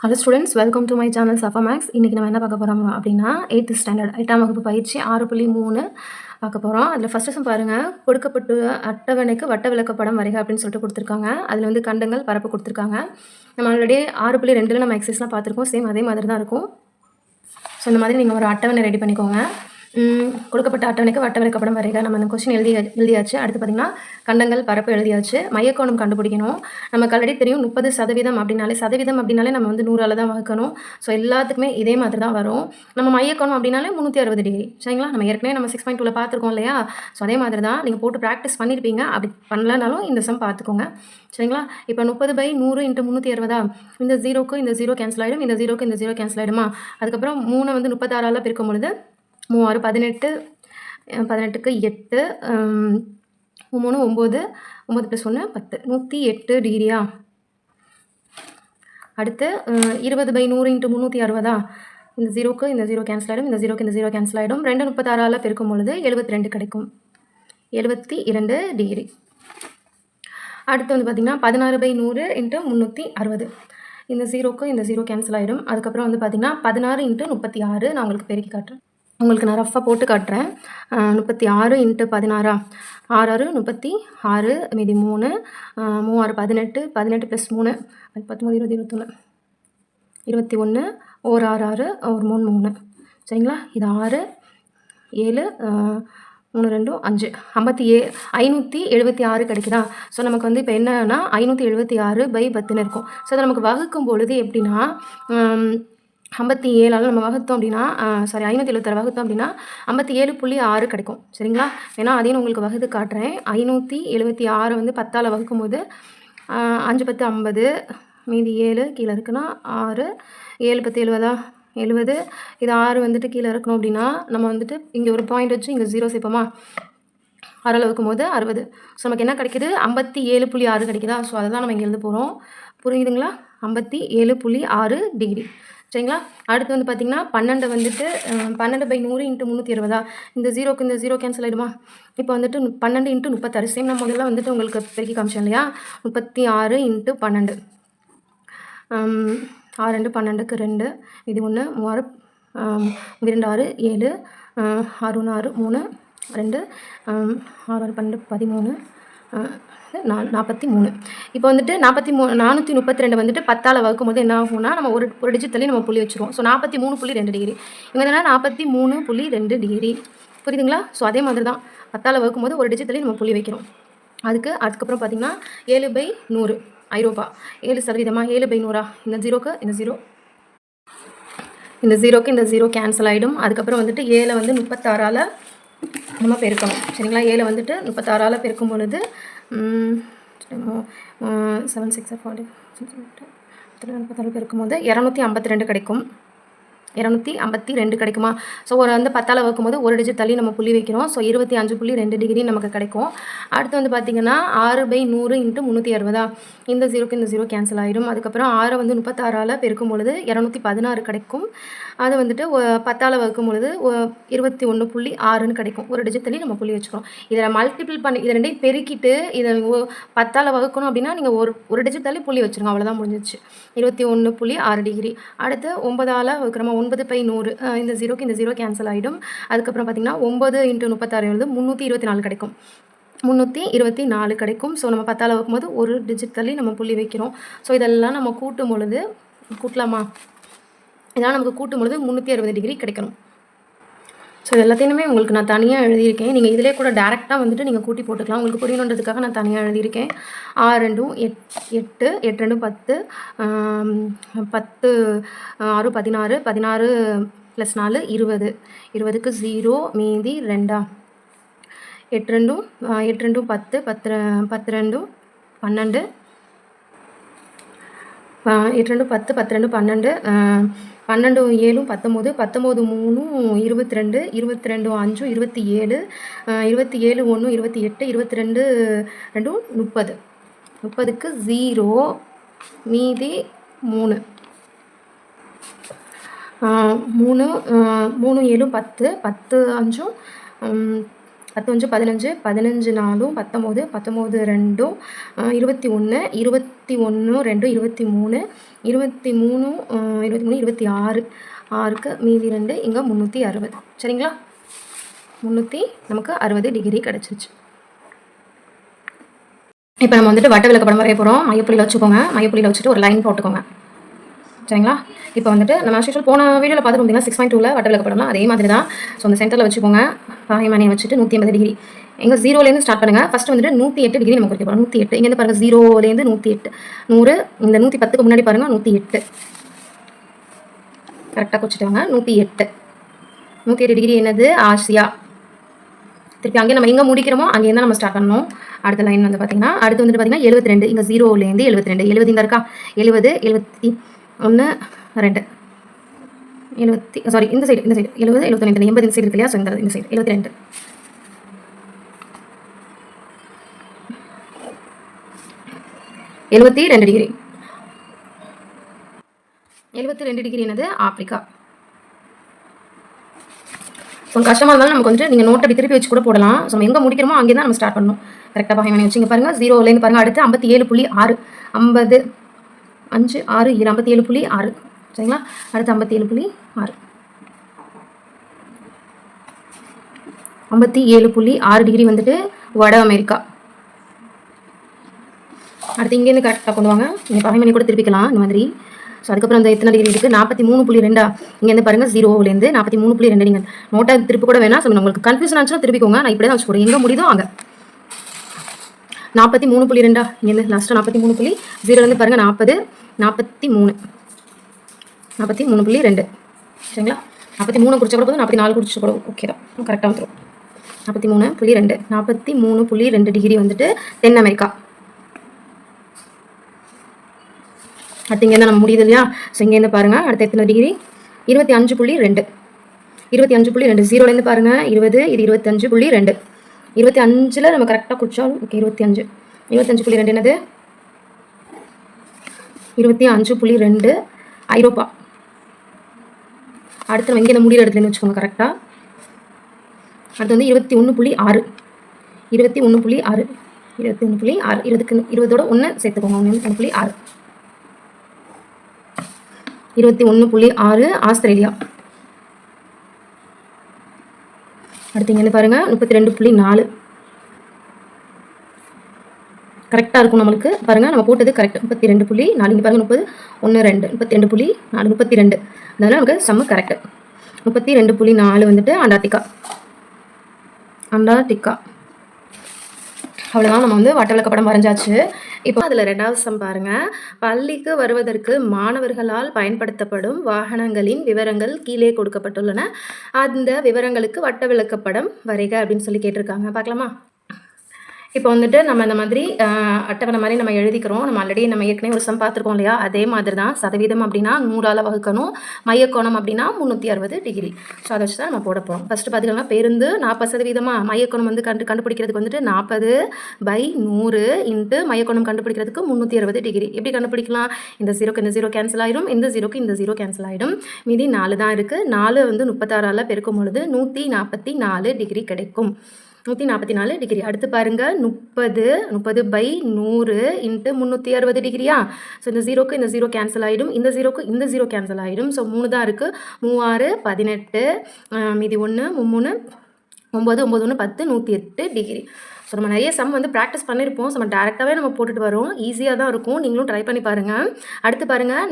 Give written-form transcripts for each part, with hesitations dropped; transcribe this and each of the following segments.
Hello students, welcome to my channel Safa maths. இன்றைக்கி நம்ம என்ன பார்க்க போகிறோம் அப்படின்னா 8th ஸ்டாண்டர்ட் 8ஆம் வகுப்பு பயிற்சி 6.3 பார்க்க போகிறோம். அதில் ஃபஸ்ட் சம் பாருங்கள். கொடுக்கப்பட்டு அட்டவணைக்கு வட்ட விளக்கப்படம் வரைக அப்படின்னு சொல்லிட்டு கொடுத்துருக்காங்க. அதில் வந்து கண்டங்கள் பரப்பு கொடுத்துருக்காங்க. நம்ம ஆல்ரெடி 6.2 நம்ம எக்ஸசைஸ்லாம் பார்த்துருக்கோம். சேம் அதே மாதிரி தான் இருக்கும். ஸோ இந்த மாதிரி நீங்கள் ஒரு அட்டவணை ரெடி பண்ணிக்கோங்க. கொடுக்கப்பட்ட அட்டவணைக்கு வட்ட விளக்கப்படம் வரைக. நம்ம அந்த கொஸ்டின் எழுதியாச்சு. அடுத்து பார்த்திங்கன்னா கண்டங்கள் பரப்பு எழுதியாச்சு. மையக்கோணம் கண்டுபிடிக்கணும். நமக்கு ஆல்ரெடி தெரியும் 30% அப்படின்னாலே நம்ம வந்து 100ஆல் தான் வகுக்கணும். ஸோ எல்லாத்துக்குமே இதே மாதிரி தான் வரும். நம்ம மையக்கோணம் அப்படின்னாலே 360 டிகிரி. சரிங்களா? நம்ம ஏற்கனவே நம்ம 6.2ல பார்த்துருக்கோம் இல்லையா? ஸோ அதே மாதிரி தான் நீங்கள் போட்டு ப்ராக்டிஸ் பண்ணியிருப்பீங்க. அப்படி பண்ணலனாலும் இந்த சம் பார்த்துக்கோங்க. சரிங்களா? இப்போ 30/100 × 360. இந்த 0க்கு இந்த 0 கேன்சல் ஆகிடும். இந்த 0க்கு இந்த 0 கேன்சல் ஆகிடுமா? அதுக்கப்புறம் 3 வந்து 36ஆல் பெருக்கும் பொழுது 3 6 18, 18க்கு 8, 3 9, 9 + 1 10, 108 டிகிரியா? அடுத்து 20/100 × 360. இந்த 0க்கு இந்த 0 கேன்சல் ஆகிடும். இந்த 0க்கு இந்த 0 கேன்சல் ஆகிடும். 2 36ஆல் பெருக்கும் பொழுது 72 கிடைக்கும். 72 டிகிரி. அடுத்து வந்து பார்த்திங்கன்னா 16/100 × 360. இந்த 0க்கு இந்த 0 கேன்சல் ஆகிடும். அதுக்கப்புறம் வந்து பார்த்திங்கன்னா 16 × 36. நான் உங்களுக்கு பெருக்கி காட்டுறேன். உங்களுக்கு நான் ரஃபாக போட்டு காட்டுறேன். 36 × 16. 6 6 36, மீதி 3, 3 6 18, 18 + 3 19 20 21, 21, 1 6 6, 1 3 3. சரிங்களா? இது 6 7, 3 2 5, 576 கிடைக்குதா? ஸோ நமக்கு வந்து இப்போ என்னன்னா 576/10 இருக்கும். ஸோ அதை நமக்கு வகுக்கும் பொழுது எப்படின்னா 57ஆல் நம்ம வகுத்தோம் அப்படின்னா 576 வகுத்தோம் அப்படின்னா 57.6 கிடைக்கும். சரிங்களா? ஏன்னா அதையும் உங்களுக்கு வகுத்து காட்டுறேன். 576 வந்து 10ஆல் வகுக்கும்போது 5 10 50, மீதி 7 கீழே இருக்குன்னா 6, 7 10 70, 70. இது 6 வந்துட்டு கீழே இருக்கணும் அப்படின்னா நம்ம வந்துட்டு இங்கே ஒரு பாயிண்ட் வச்சு இங்கே 0 சேர்ப்போமா? 6ஆல் வகுக்கும்போது 60. ஸோ நமக்கு என்ன கிடைக்குது? 57.6 கிடைக்குதா? ஸோ அதை தான் நம்ம இங்கே எழுத போகிறோம். புரியுதுங்களா? 57.6 டிகிரி. சரிங்களா? அடுத்து வந்து பார்த்திங்கன்னா 12 வந்துட்டு 12/100 × 360. இந்த 0க்கு இந்த 0 கேன்சல் ஆகிடுமா? இப்போ வந்துட்டு 12 × 36. சேம் நான் முதல்ல வந்துட்டு உங்களுக்கு பெருக்கி காமிச்சேன் இல்லையா? 36 × 12. 6 2 12க்கு 2, இது 1, 3 2 6 7, 6 1 6 3 2, 6 6 12 13, 43. இப்போ வந்துட்டு 432 வந்துட்டு 10ஆல் வகுக்கும்போது என்ன ஆகும்னா நம்ம ஒரு டிஜிட் தள்ளி நம்ம புள்ளி வச்சுருவோம். So 43.2 degree. இவங்க என்னன்னா 43.2 டிகிரி. புரியுதுங்களா? ஸோ அதே மாதிரி தான் 10ஆல் வகுக்கும்போது ஒரு டிஜிட் தள்ளி நம்ம புள்ளி வைக்கிறோம். அதுக்கப்புறம் பார்த்திங்கன்னா 7/100 ஐரோப்பா 7%. 7/100. இந்த 0க்கு இந்த 0, இந்த 0க்கு இந்த 0 கேன்சல் ஆகிடும். அதுக்கப்புறம் வந்துட்டு 7 வந்து 36ஆல் நம்ம பெருக்கணும். சரிங்களா? 7 வந்துட்டு 36ஆல் பெருக்கும் பொழுது 7 6 40 46 பெருக்கும்போது 252 கிடைக்கும். 252 கிடைக்குமா? ஸோ வந்து 10ஆல் வகுக்கும்போது ஒரு டிஜிட் தள்ளி நம்ம புள்ளி வைக்கிறோம். ஸோ 25.2 டிகிரி நமக்கு கிடைக்கும். அடுத்து வந்து பார்த்திங்கன்னா 6/100 × 360. இந்த 0க்கு இந்த 0 கேன்சல் ஆகிடும். அதுக்கப்புறம் 6 வந்து 36ஆல் பெருக்கும் பொழுது 216 கிடைக்கும். அதை வந்துட்டு 10ஆல் வகுக்கும் பொழுது 21.6ன்னு கிடைக்கும். ஒரு டிஜிட் தள்ளி நம்ம புள்ளி வச்சுக்கிறோம். இதில் மல்டிபிள் பண்ணி இதை ரெண்டையும் பெருக்கிட்டு இதை 10ஆல் வகுக்கணும் அப்படின்னா நீங்கள் ஒரு டிஜிட் தள்ளி புள்ளி வச்சுருங்க. அவ்வளோதான் முடிஞ்சிச்சு. 21.6 டிகிரி. அடுத்து 9ஆல் வகுக்கிறோமா? 9/100. இந்த 0க்கு இந்த 0 கேன்சல் ஆகிடும். அதுக்கப்புறம் பார்த்திங்கன்னா 9 × 36 எழுது 324 கிடைக்கும். 324 கிடைக்கும். ஸோ நம்ம 10ஆல் வகுக்கும்போது ஒரு டிஜிட் தள்ளி நம்ம புள்ளி வைக்கிறோம். ஸோ இதெல்லாம் நம்ம கூட்டும் பொழுது கூட்டலாமா? இதெல்லாம் நமக்கு கூட்டும் பொழுது 360 டிகிரி கிடைக்கணும். ஸோ இது எல்லாத்தையுமே உங்களுக்கு நான் தனியாக எழுதியிருக்கேன். நீங்கள் இதிலே கூட டேரெக்டாக வந்துட்டு நீங்கள் கூட்டி போட்டுக்கலாம். உங்களுக்கு புரியணுன்றதுக்காக நான் தனியாக எழுதியிருக்கேன். 6 2 8, 8 2 10, 10 6 16, 16 + 4 20, 20க்கு 0, மீதி 2. 8 2 8 2 10, 10 2 12, 8 2 10, 10 2 12, 12 7 19, 19 3 22, 22 5 27, 27 1 28, 22 2 30, 30க்கு 0, மீதி 3. 3 3 7 10, 10 5 10 15 15 4 19 19 2 21 21 2 23 23 23 26 6க்கு மீதி 2 இங்கே 360 சரிங்களா. 360 டிகிரி கிடச்சிருச்சு. இப்போ நம்ம வந்துட்டு வட்ட விளக்கப்படம் வரைய போகிறோம். மையப்புள்ளியில் வச்சுக்கோங்க. மையப்புள்ளியில் வச்சுட்டு ஒரு லைன் போட்டுக்கோங்க சரிங்களா. இப்போ வந்துட்டு நம்ம ஆக்சுவல் போன வீடியோவில் பார்த்துட்டு 6.2ல் வட்ட விளக்கப்படம்லாம் அதே மாதிரி தான். ஸோ அந்த சென்டரில் வச்சுக்கோங்க. பாகைமணியை வச்சுட்டு 180 டிகிரி எங்கே 0லேருந்து ஸ்டார்ட் பண்ணுங்கள். ஃபஸ்ட்டு வந்துட்டு 108 டிகிரி நம்ம குறிக்க போகிறோம். 108 இங்கேருந்து பாருங்கள் 0லேருந்து 108 100 இந்த 110க்கு முன்னாடி பாருங்கள் 108 கரெக்டாக குறிச்சிட்டு வாங்க. 108 டிகிரி என்னது ஆசியா. திருப்பி அங்கே நம்ம எங்கே முடிக்கிறோமோ அங்கேயும் தான் நம்ம ஸ்டார்ட் பண்ணணும். அடுத்த லைன் வந்து பார்த்தீங்கன்னா அடுத்து வந்துட்டு பார்த்தீங்கன்னா 72 இங்கே 0லேருந்து 72 70 இங்கே இருக்கா 70 71 2 70 சாரி இந்த சைடு 70 71 80 இந்த சைடு இருக்கு இல்லையா. ஸோ இந்த சைடு 72 72 டிகிரி 72 டிகிரி என்னது ஆப்பிரிக்கா. ஸோ கஷ்டமாக இருந்தாலும் நமக்கு வந்துட்டு நீங்கள் நோட்டை திருப்பி வச்சு கூட போடலாம். ஸோ நம்ம எங்கே முடிக்கிறோமோ அங்கே தான் நம்ம ஸ்டார்ட் பண்ணணும். கரெக்டாக பாகைமணி வச்சு இங்கே பாருங்கள் 0லேருந்து பாருங்கள் அடுத்து 57.6 50 5 6 7 57.6 சரிங்களா. அடுத்து 57.6 57.6 டிகிரி வந்துட்டு வட அமெரிக்கா. அடுத்து இங்கேருந்து கரெக்டாக கொண்டு வாங்க. நீங்கள் பாகைமணி கூட திருப்பிக்கலாம் இந்த மாதிரி. ஸோ அதுக்கப்புறம் அந்த எத்தனை டிகிரி இருக்குது 43.2 இங்கேருந்து பாருங்கள் 0லேருந்து 43.2 நீங்கள் நோட்டை திருப்பி கூட வேணாம். ஸோ உங்களுக்கு கன்ஃபியூஷன் ஆச்சுன்னா திருப்பிக்கோங்க. நான் இப்படி தான் வச்சு போகிறேன். எங்கே முடியுதோ அங்கே 43.2 இங்கேருந்து லாஸ்ட்டு 43.0லேருந்து பாருங்கள் 40 43 43.2 சரிங்களா. 43 குறிச்சா கூட போதும் 44 குறிச்சா கூட ஓகே தான் கரெக்டாக வந்துடும். 43.2 43.2 டிகிரி வந்துட்டு தென் அமெரிக்கா. அடுத்து இங்கேருந்து நம்ம முடியுது இல்லையா. ஸோ இங்கேருந்து பாருங்கள் அடுத்த எத்தனை டிகிரி 25.2 25.2 0லேருந்து பாருங்கள் 20 இது 25.2 25ல் நம்ம கரெக்டாக குடிச்சாலும் ஓகே 25.2 என்னது 25.2 ஐரோப்பா. அடுத்து நம்ம இங்கே முடிகிற இடத்துலன்னு வச்சுக்கோங்க கரெக்டாக. அடுத்து வந்து 21.6 21.6 21.6 20ஓட 1 சேர்த்துக்கோங்க 1.6 21.6 ஆஸ்திரேலியா. அடுத்து இங்கே பாருங்கள் 32.4 கரெக்டாக இருக்கும் நம்மளுக்கு. பாருங்கள் நம்ம போட்டது கரெக்ட் 32.4 இங்கே பாருங்கள் 30 1 2 32.4 32 அதனால் நமக்கு செம்ம கரெக்டு. 32.4 வந்துட்டு அண்டார்டிகா. அவ்வளோதான் நம்ம வந்து வட்ட விளக்கப்படம் வரைஞ்சாச்சு. இப்போ அதில் 2வது சம் பாருங்கள். பள்ளிக்கு வருவதற்கு மாணவர்களால் பயன்படுத்தப்படும் வாகனங்களின் விவரங்கள் கீழே கொடுக்கப்பட்டுள்ளன. அந்த விவரங்களுக்கு வட்ட விளக்கப்படம் வரைக அப்படின்னு சொல்லி கேட்டிருக்காங்க. பார்க்கலாமா. இப்போ வந்துட்டு நம்ம இந்த மாதிரி அட்டவணை மாதிரி நம்ம எழுதிக்கிறோம். நம்ம ஆல்ரெடி நம்ம ஏற்கனவே ஒரு சம் பார்த்துருக்கோம் இல்லையா. அதே மாதிரி தான் சதவீதம் அப்படின்னா 100ஆல் வகுக்கணும். மையக்கோணம் அப்படின்னா 360 டிகிரி. ஸோ அதை வச்சு தான் நம்ம போட போகிறோம். ஃபஸ்ட்டு பார்த்துக்கலாம் பேருந்து 40% மையக்கோணம் வந்து கண்டுபிடிக்கிறதுக்கு வந்துட்டு 40/100 இன்ட்டு மையக்கோணம் கண்டுபிடிக்கிறதுக்கு 360 டிகிரி. எப்படி கண்டுபிடிக்கலாம். இந்த 0க்கு இந்த 0 கேன்சல் ஆகிடும். இந்த 0க்கு இந்த 0 கேன்சல் ஆகிடும். மீதி 4 தான் இருக்குது. 4 வந்து 36ஆல் பெருக்கும் பொழுது 144 டிகிரி கிடைக்கும். 144 டிகிரி. அடுத்து பாருங்கள் 30/100 இன்ட்டு 360 டிகிரியா. ஸோ இந்த 0க்கு இந்த 0 கேன்சல் ஆகிடும். இந்த 0க்கு இந்த 0 கேன்சல் ஆகிடும். ஸோ 3 தான் இருக்குது. 3 6 18 மீதி 1 3 9 9 1 10 108 டிகிரி. ஸோ நம்ம நிறைய சம் வந்து ப்ராக்டிஸ் பண்ணியிருப்போம். ஸோ நம்ம டேரெக்டாகவே நம்ம போட்டுட்டு வரோம். ஈஸியாக தான் இருக்கும். நீங்களும் ட்ரை பண்ணி பாருங்கள். அடுத்து பாருங்கள்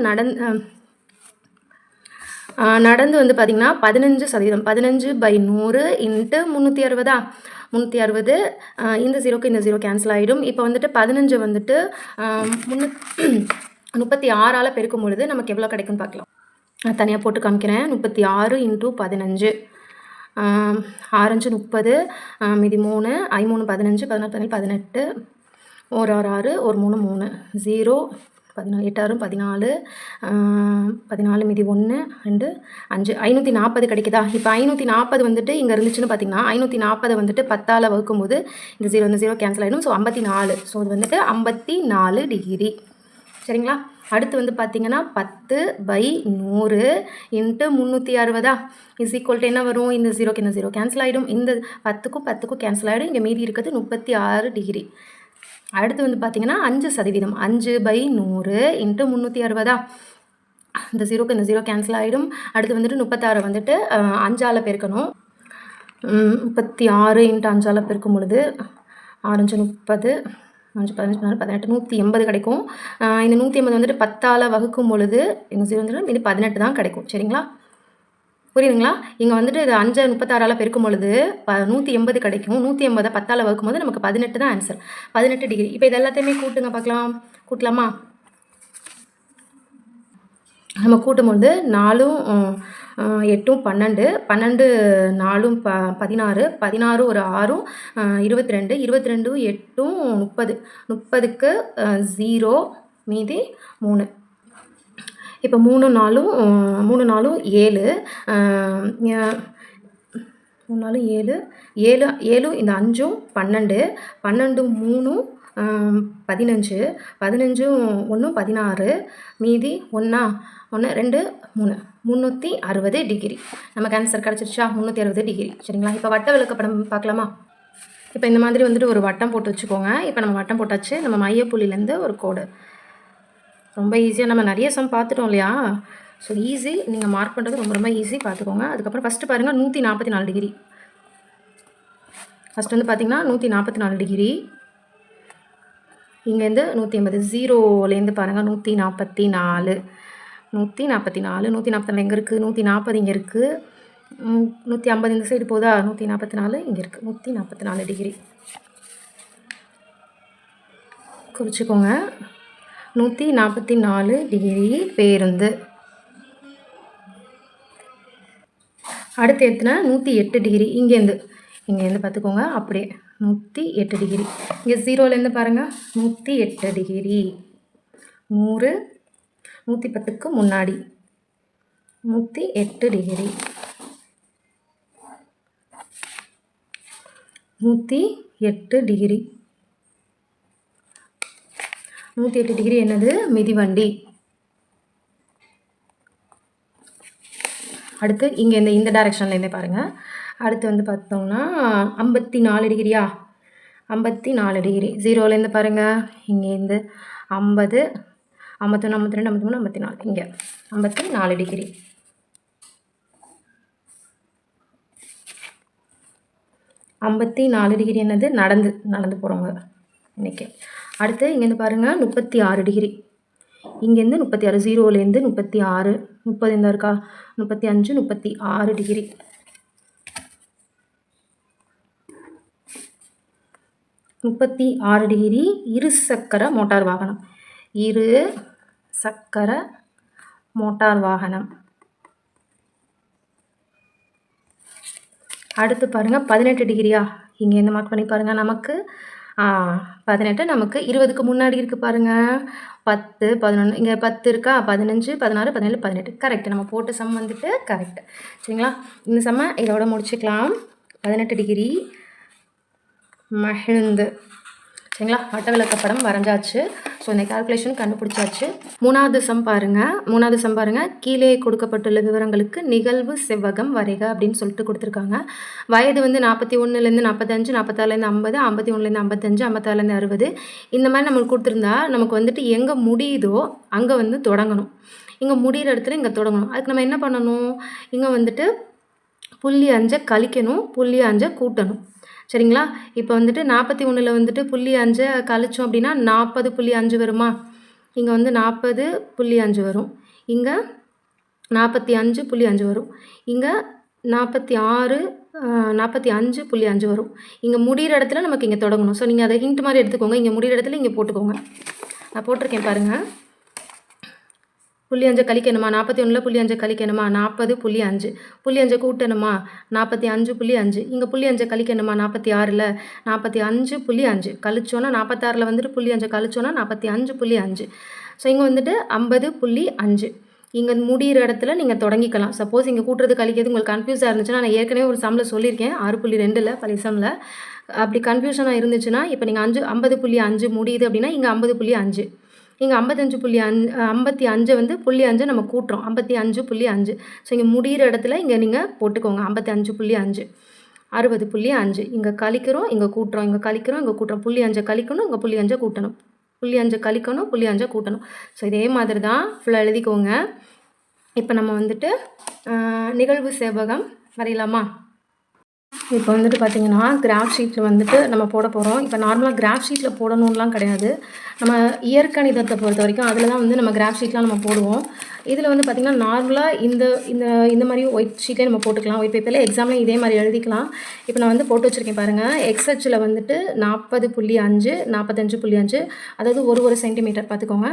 நடந்து வந்து பார்த்திங்கன்னா 15% 15/100 இன்ட்டு 360 360 இந்த 0க்கு இந்த 0 கேன்சல் ஆகிடும். இப்போ வந்துட்டு 15 வந்துட்டு 36ஆல் பெருக்கும் பொழுது நமக்கு எவ்வளோ கிடைக்கும்னு பார்க்கலாம். தனியாக போட்டு காமிக்கிறேன். 36 × 15 6 5 30 மீதி 3 3 15 14 18 1 6 6 1 3 3 0 14 8 14 மீதி 1 2 5 540 கிடைக்குதா. இப்போ 540 வந்துட்டு இங்கே இருந்துச்சுன்னு பார்த்தீங்கன்னா 540 வந்துட்டு 10ஆல் வகுக்கும்போது இந்த 0 கேன்சல் ஆகிடும். ஸோ 54. ஸோ இது வந்துட்டு 54 டிகிரி சரிங்களா? அடுத்து வந்து பார்த்தீங்கன்னா 10/100 இன்ட்டு 360 இஸ் ஈக்குவல் டு என்ன வரும்? இந்த 0க்கு இந்த 0 கேன்சல் ஆகிடும். இந்த 10க்கும் 10க்கும் கேன்சல் ஆகிடும். இங்கே மீதி இருக்கிறது 36 டிகிரி. அடுத்து வந்து பார்த்தீங்கன்னா 5%. 5/100 இன்ட்டு 360 இந்த 0க்கு இந்த 0 கேன்சல் ஆகிடும். அடுத்து வந்துட்டு 36 வந்துட்டு 5ஆல் பெருக்கணும். 36 இன்ட்டு 5ஆல் பெருக்கும் பொழுது 6 30 5 15 18 180 கிடைக்கும். இந்த 180 வந்துட்டு 10ஆல் வகுக்கும் பொழுது இந்த 0 வந்துட்டு இது 18 தான் கிடைக்கும். சரிங்களா? புரியுதுங்களா? இங்கே வந்துட்டு இது 5 36ஆல் பெருக்கும் பொழுது 180 கிடைக்கும். 180 10ஆல் வகுக்கும் போது நமக்கு 18 தான் ஆன்சர். 18 டிகிரி. இப்போ இது எல்லாத்தையுமே கூட்டுங்க பார்க்கலாம். கூட்டலாமா? நம்ம கூட்டும்போது 4 8 12 12 4 16 16 ஒரு 6 22 22 8 30 30க்கு 0 மீதி 3. இப்போ 3 4 7 3 4 7 7 7 இந்த 5 12 12 3 15 15 1 16 மீதி 1 1 2 3 360 டிகிரி. நமக்கு ஆன்சர் கிடச்சிருச்சா? 360 டிகிரி. சரிங்களா? இப்போ வட்ட விளக்கப்படம் பார்க்கலாமா? இப்போ இந்த மாதிரி வந்துட்டு ஒரு வட்டம் போட்டு வச்சுக்கோங்க. இப்போ நம்ம வட்டம் போட்டாச்சு. நம்ம மையப்புள்ளிலேருந்து ஒரு கோடு. ரொம்ப ஈஸியாக நம்ம நிறைய சம் பார்த்துட்டோம் இல்லையா? So easy. நீங்கள் மார்க் பண்ணுறது ரொம்ப ரொம்ப ஈஸி. பார்த்துக்கோங்க. அதுக்கப்புறம் ஃபஸ்ட்டு பாருங்கள் 144 டிகிரி. ஃபஸ்ட்டு வந்து பார்த்திங்கன்னா 144 டிகிரி. இங்கேருந்து 180 0லேருந்து பாருங்கள் 144 144 144 எங்கே இருக்குது? 140 இங்கே இருக்குது. 150 இந்த சைடு போதா? 144 இங்கே இருக்குது. 144 டிகிரி குறிச்சிக்கோங்க. 144 டிகிரி பேருந்து. அடுத்து எத்தனை? 108 டிகிரி. இங்கேருந்து பார்த்துக்கோங்க. அப்படியே 108 டிகிரி. இங்கே 0லேருந்து பாருங்கள் 108 டிகிரி. 100 110க்கு முன்னாடி 108 டிகிரி. 108 டிகிரி. 108 டிகிரி என்னது? மிதிவண்டி. அடுத்து இங்கே இந்த டைரெக்ஷன்லேருந்தே பாருங்கள். அடுத்து வந்து பார்த்தோம்னா 54 டிகிரியா? 54 டிகிரி. 0லேருந்து பாருங்கள். இங்கேருந்து 50 51 52 53 54 இங்கே 54 டிகிரி. 54 டிகிரி என்னது? நடந்து போகிறவங்க இன்றைக்கி. அடுத்து இங்கேருந்து பாருங்கள் 36 டிகிரி. இங்கேருந்து 36 0லேருந்து 36 30 இந்த இருக்கா? 35 36 டிகிரி. 36 டிகிரி. இருசக்கர மோட்டார் வாகனம். இருசக்கர மோட்டார் வாகனம். அடுத்து பாருங்கள் 18 டிகிரியா? இங்கேருந்து மார்க் பண்ணி பாருங்கள். நமக்கு 18 நமக்கு 20க்கு முன்னாடி இருக்குது பாருங்கள். 10 11 இங்கே 10 இருக்கா? 15 16 17 18 கரெக்ட். நம்ம போட்ட சம் வந்துட்டு கரெக்ட். சரிங்களா? இந்த சம்மை இதோட முடிச்சுக்கலாம். 18 டிகிரி மகிழ்ந்து. சரிங்களா? வட்ட விளக்கப்படம் வரைஞ்சாச்சு. ஸோ இந்த கால்குலேஷன் கண்டுபிடிச்சாச்சு. மூணாவது சம் பாருங்கள். கீழே கொடுக்கப்பட்டுள்ள விவரங்களுக்கு நிகழ்வு செவ்வகம் வரைக அப்படின்னு சொல்லிட்டு கொடுத்துருக்காங்க. வயது வந்து 41லேருந்து 45 46லேருந்து 50 51லேருந்து 55 56லேருந்து 60 இந்த மாதிரி நம்மளுக்கு கொடுத்துருந்தா நமக்கு வந்துட்டு எங்கே முடியுதோ அங்கே வந்து தொடங்கணும். இங்கே முடிகிற இடத்துல இங்கே தொடங்கணும். அதுக்கு நம்ம என்ன பண்ணணும்? இங்கே வந்துட்டு 0.5 கழிக்கணும், 0.5 கூட்டணும். சரிங்களா? இப்போ வந்துட்டு 41ல் வந்துட்டு 0.5 கழிச்சோம் அப்படின்னா 40.5 வருமா? இங்கே வந்து 40.5 வரும். இங்கே 45.5 வரும். இங்கே 45.5 வரும். இங்கே முடிகிற இடத்துல நமக்கு இங்கே தொடங்கணும். ஸோ நீங்கள் அதை ஹிண்ட் மாதிரி எடுத்துக்கோங்க. இங்கே முடிகிற இடத்துல இங்கே போட்டுக்கோங்க. நான் போட்டிருக்கேன் பாருங்கள். 0.5 கழிக்கணுமா? 41ல் 0.5 கழிக்கணுமா? 40.5 0.5 கூட்டணுமா? 45.5 இங்கே 0.5 கழிக்கணுமா? 46ல் 45.5 கழிச்சோன்னா 46ல் வந்துட்டு 0.5 கழிச்சோன்னா 45.5. ஸோ இங்கே வந்துட்டு 50.5 இங்கே முடிகிற இடத்துல நீங்கள் தொடங்கிக்கலாம். சப்போஸ் இங்கே கூட்டுறது கழிக்கிறது உங்களுக்கு கன்ஃபியூஸாக இருந்துச்சுன்னா நான் ஏற்கனவே ஒரு சம்மில் சொல்லியிருக்கேன் 6.2ல் பழைய சம்மில். அப்படி கன்ஃபியூஷனாக இருந்துச்சுன்னா இப்போ நீங்கள் 50.5 முடியுது அப்படின்னா இங்கே 50.5 இங்கே 55 வந்து 0.5 நம்ம கூட்டுறோம். 55.5. ஸோ இங்கே முடிகிற இடத்துல இங்கே நீங்கள் போட்டுக்கோங்க 55.5. 60.5. இங்கே கழிக்கிறோம், இங்கே கூட்டுறோம், இங்கே கழிக்கிறோம், இங்கே கூட்டுறோம். 0.5 கழிக்கணும், இங்கே 0.5 கூட்டணும். 0.5 கழிக்கணும், 0.5 கூட்டணும். ஸோ இதே மாதிரி தான் ஃபுல்லாக எழுதிக்கோங்க. இப்போ நம்ம வந்துட்டு நிகழ்வு செவ்வகம் வரையலாமா? இப்போ வந்துட்டு பார்த்திங்கன்னா கிராஃப் ஷீட்டில் வந்துட்டு நம்ம போட போகிறோம். இப்போ நார்மலாக கிராஃப் ஷீட்டில் போடணும்லாம் கிடையாது. நம்ம இயற்கணிதத்தை பொறுத்த வரைக்கும் அதில் தான் வந்து நம்ம கிராஃப் ஷீட்லாம் நம்ம போடுவோம். இதில் வந்து பார்த்திங்கன்னா நார்மலாக இந்த மாதிரி ஒயிட் ஷீட்லேயே நம்ம போட்டுக்கலாம். ஒயிட் பேப்பரில் எக்ஸாமில் இதே மாதிரி எழுதிக்கலாம். இப்போ நான் வந்து போட்டு வச்சுருக்கேன் பாருங்கள். எக்ஸ்ஹெச்சில் வந்துட்டு 40.5, 45.5, அதாவது ஒரு சென்டிமீட்டர் பார்த்துக்கோங்க.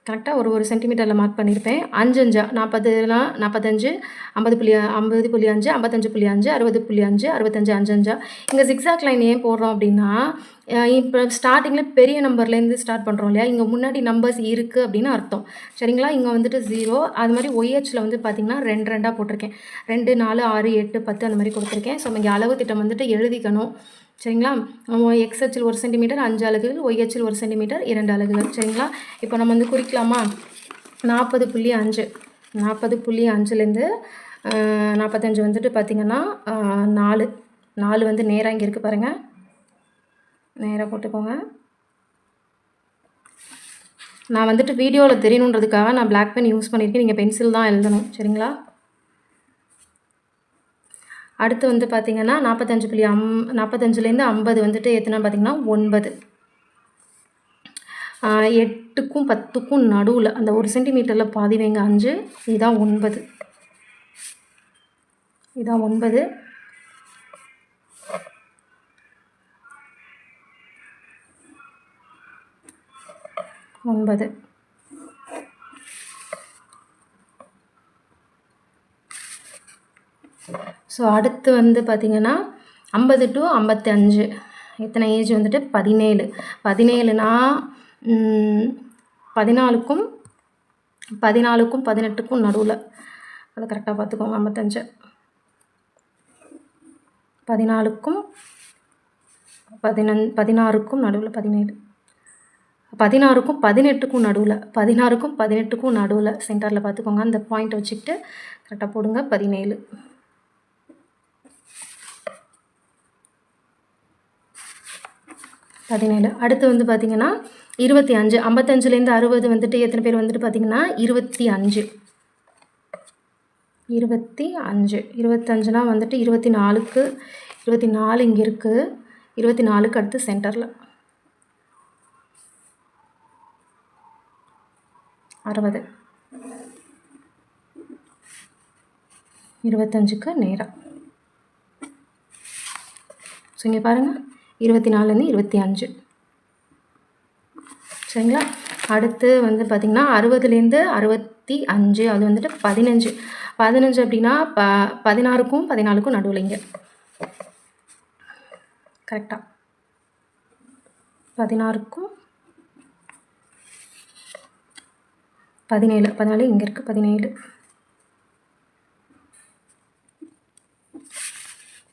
கரெக்டாக ஒரு சென்டிமீட்டரில் மார்க் பண்ணியிருப்பேன். 5 40னா 45, 50.5, 55.5, 60.5, 65 5. இங்கே ஜிக்ஸாக் லைன் ஏன் போடுறோம் அப்படின்னா, இப்போ ஸ்டார்டிங்கில் பெரிய நம்பர்லேருந்து ஸ்டார்ட் பண்ணுறோம் இல்லையா, இங்கே முன்னாடி நம்பர்ஸ் இருக்குது அப்படின்னு அர்த்தம். சரிங்களா? இங்கே வந்துட்டு 0. அது மாதிரி ஒய்ஹெச்சில் வந்து பார்த்திங்கன்னா 2 போட்டிருக்கேன். 2, 4, 6, 8, 10 அந்த மாதிரி கொடுத்துருக்கேன். ஸோ இங்கே அளவு திட்டம் வந்துட்டு எழுதிக்கணும். சரிங்களா? எக்ஸ்ஹெச்சில் 1 சென்டிமீட்டர் 5 அலகுகள், ஒய்ஹெச்சில் 1 சென்டிமீட்டர் 2 அலகுகள். சரிங்களா? இப்போ நம்ம வந்து குறிக்கலாமா? 40.5 40.5லேருந்து 45 வந்துட்டு பார்த்திங்கன்னா 4 வந்து நேராக இங்கே இருக்குது பாருங்கள். நேராக போட்டுக்கோங்க. நான் வந்துட்டு வீடியோவில் தெரியணுன்றதுக்காக நான் பிளாக் பென் யூஸ் பண்ணியிருக்கேன். நீங்கள் பென்சில் தான் எழுதணும். சரிங்களா? அடுத்து வந்து பார்த்திங்கன்னா 45லேருந்து 50 வந்துட்டு எத்தனை பார்த்திங்கன்னா 9. 8க்கும் 10க்கும் நடுவில் அந்த 1 சென்டிமீட்டரில் பாதி வைங்க 5. இதுதான் 9. இதுதான் 9. ஸோ அடுத்து வந்து பார்த்திங்கன்னா 50 to 55 எத்தனை ஏஜ் வந்துட்டு 17. 17னா 14க்கும் 18க்கும் நடுவில். அதை கரெக்டாக பார்த்துக்கோங்க. 55 14க்கும் 16க்கும் நடுவில் 17. 16க்கும் 18க்கும் நடுவில் 16க்கும் 18க்கும் நடுவில் சென்டரில் பார்த்துக்கோங்க. அந்த பாயிண்ட் வச்சுக்கிட்டு கரெக்டாக போடுங்க. 17. அடுத்து வந்து பார்த்திங்கன்னா 25. 55லேருந்து 60 வந்துட்டு எத்தனை பேர் வந்துட்டு பார்த்திங்கன்னா 25. 25னா வந்துட்டு 24க்கு 24 இங்கே இருக்குது. 24க்கு அடுத்து சென்டரில் 60. 25க்கு நேராக. ஸோ இங்கே பாருங்கள் 24லேருந்து 25. சரிங்களா? அடுத்து வந்து பார்த்திங்கன்னா 60லேருந்து 65 அது வந்துட்டு 15. 15 அப்படின்னா 16க்கும் 14க்கும் நடுவில் இங்கே கரெக்டாக 16க்கும் 17 இங்கே இருக்குது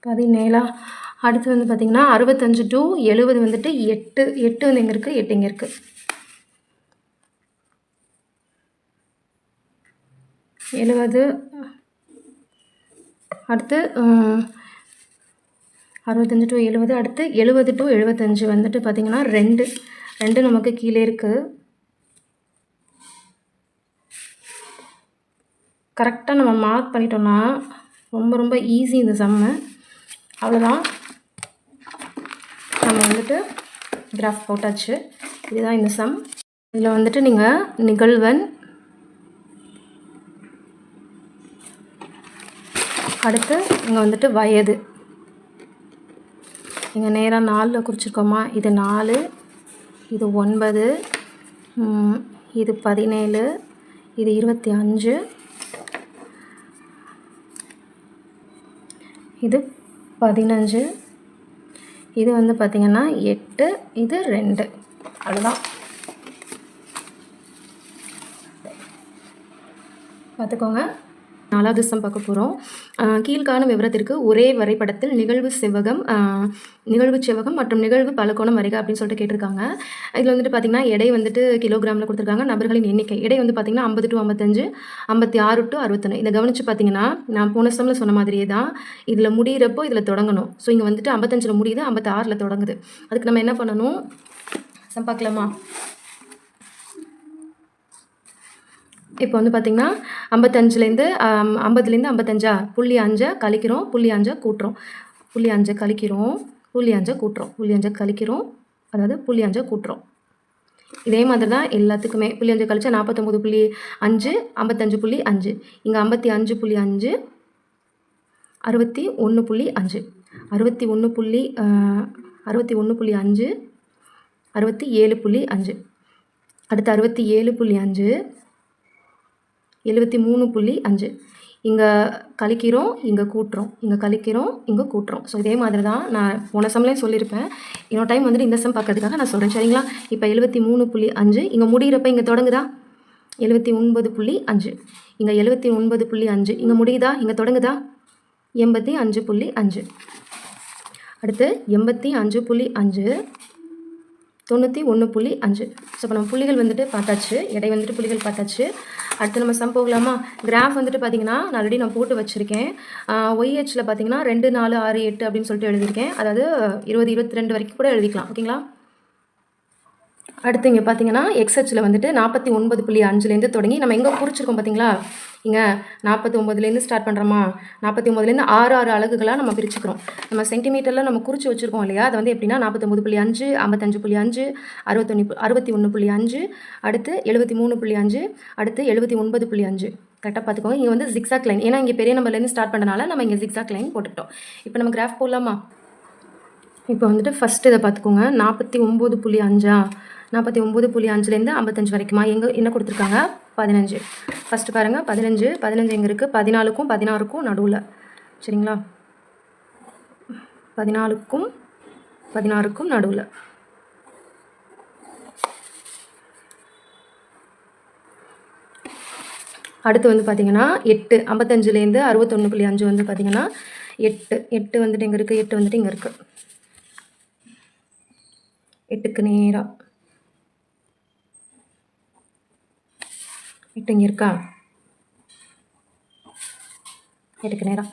17. அடுத்து வந்து பார்த்திங்கன்னா 65 to 70 வந்துட்டு 8 வந்து எங்கே இருக்குது 8 இங்கே இருக்குது. 70. அடுத்து 65 to 70. அடுத்து 70 to 75 வந்துட்டு பார்த்திங்கன்னா 2 நமக்கு கீழே இருக்குது. கரெக்டாக நம்ம மார்க் பண்ணிட்டோம்னா ரொம்ப ஈஸி இந்த சம்மு. அவ்வளோதான், நம்ம வந்துட்டு கிராஃப் போட்டாச்சு. இதுதான் இந்த சம். இதில் வந்துட்டு நீங்கள் நிகழ்வெண், அடுத்து இங்கே வந்துட்டு வயது, இங்கே நேராக 4 குறிச்சிருக்கோமா, இது 4, இது 9, இது 17, இது 25, இது 15, இது வந்து பார்த்திங்கன்னா 8, இது 2. அவ்வளோதான். பார்த்துக்கோங்க. 4வது சம் பார்க்க போகிறோம். கீழ்காணும் விவரத்திற்கு ஒரே வரைபடத்தில் நிகழ்வு செவ்வகம் மற்றும் நிகழ்வு பலகோணம் வரைக அப்படின்னு சொல்லிட்டு கேட்டிருக்காங்க. இதில் வந்துட்டு பார்த்தீங்கன்னா எடை வந்துட்டு கிலோகிராமில் கொடுத்துருக்காங்க. நபர்களின் எண்ணிக்கை எடை வந்து பார்த்தீங்கன்னா 50 to 55, 56 to 61. இதை கவனித்து பார்த்தீங்கன்னா நான் போன சம்மில் சொன்ன மாதிரியே தான் இதில் முடிகிறப்போ இதில் தொடங்கணும். ஸோ இங்கே வந்துட்டு 55 முடியுது, 56 தொடங்குது. அதுக்கு நம்ம என்ன பண்ணணும், சம் பார்க்கலாமா? இப்போ வந்து பார்த்திங்கன்னா 55லேருந்து 50லேருந்து 55 0.5 கழிக்கிறோம், 0.5 கூட்டுறோம், 0.5 கழிக்கிறோம், 0.5 கூட்டுறோம், 0.5 கழிக்கிறோம், அதாவது 0.5 கூட்டுறோம். இதே மாதிரி தான் எல்லாத்துக்குமே 0.5 கழிச்சா 49.5, 55.5, இங்கே 55.5, 61.5, 61.5, 67.5, அடுத்து 67.5, 73.5. இங்கே கழிக்கிறோம், இங்கே கூட்டுறோம், இங்கே கழிக்கிறோம், இங்கே கூட்டுறோம். ஸோ இதே மாதிரி தான் நான் போன சம்லேயும் சொல்லியிருப்பேன். இன்னொரு டைம் வந்துட்டு இந்த சம் பார்க்கறதுக்காக நான் சொல்கிறேன், சரிங்களா? இப்போ 73.5 இங்கே முடிகிறப்ப இங்கே தொடங்குதா? 79.5, இங்கே 79.5 இங்கே முடியுதா? இங்கே தொடங்குதா? 85.5, அடுத்து 85.5, 91.5. ஸோ இப்போ நம்ம புள்ளிகள் வந்துட்டு பார்த்தாச்சு, எடை வந்துட்டு புள்ளிகள் பார்த்தாச்சு. அடுத்து நம்ம சம் போகலாமா? கிராஃப் வந்துட்டு பார்த்தீங்கன்னா நான் ஆல்ரெடி நான் போட்டு வச்சுருக்கேன். ஒய்ஹெச்சில் பார்த்தீங்கன்னா 2, 4, 6, 8 அப்படின்னு சொல்லிட்டு எழுதியிருக்கேன். அதாவது 20, 22 வரைக்கும் கூட எழுதிக்கலாம், ஓகேங்களா? அடுத்து இங்கே பார்த்தீங்கன்னா எக்ஸ்ஹெச்சில் வந்துட்டு 49.5லேருந்து தொடங்கி நம்ம எங்கே குறிச்சிருக்கோம் பார்த்தீங்களா? இங்கே 49லேருந்து ஸ்டார்ட் பண்ணுறோமா? 49லேருந்து 6 அலகுகளாக நம்ம பிரிச்சுக்கிறோம். நம்ம சென்டிமீட்டரில் நம்ம குறித்து வச்சுருக்கோம் இல்லையா? அது வந்து எப்படின்னா 49.5, 55.5, 61.5, அடுத்து 73.5, அடுத்து 79.5. கரெக்டாக பார்த்துக்கோங்க. இங்கே வந்து ஜிக்ஸாக் லைன், ஏன்னா இங்கே பெரிய நம்பர்லேருந்து ஸ்டார்ட் பண்ணனால நம்ம இங்கே ஜிக்ஸாக் லைன் போட்டுக்கிட்டோம். இப்போ நம்ம கிராஃப் போடலாமா? இப்போ வந்துட்டு ஃபஸ்ட்டு இதை பார்த்துக்கோங்க. 49.5, 49.5லேருந்து 55 வரைக்குமா? என்ன கொடுத்துருக்காங்க? 15. ஃபஸ்ட்டு பாருங்கள், 15 எங்கே இருக்குது? 14க்கும் 16க்கும் நடுவில், சரிங்களா? 14க்கும் 16க்கும் நடுவில். அடுத்து வந்து பார்த்தீங்கன்னா 8, 55லேருந்து 61.5 வந்து பார்த்தீங்கன்னா 8 வந்துட்டு எங்கே இருக்குது? 8 வந்துட்டு இங்கே இருக்குது. 8க்கு நேராக 8 இங்கே இருக்கா? 8க்கு நேராக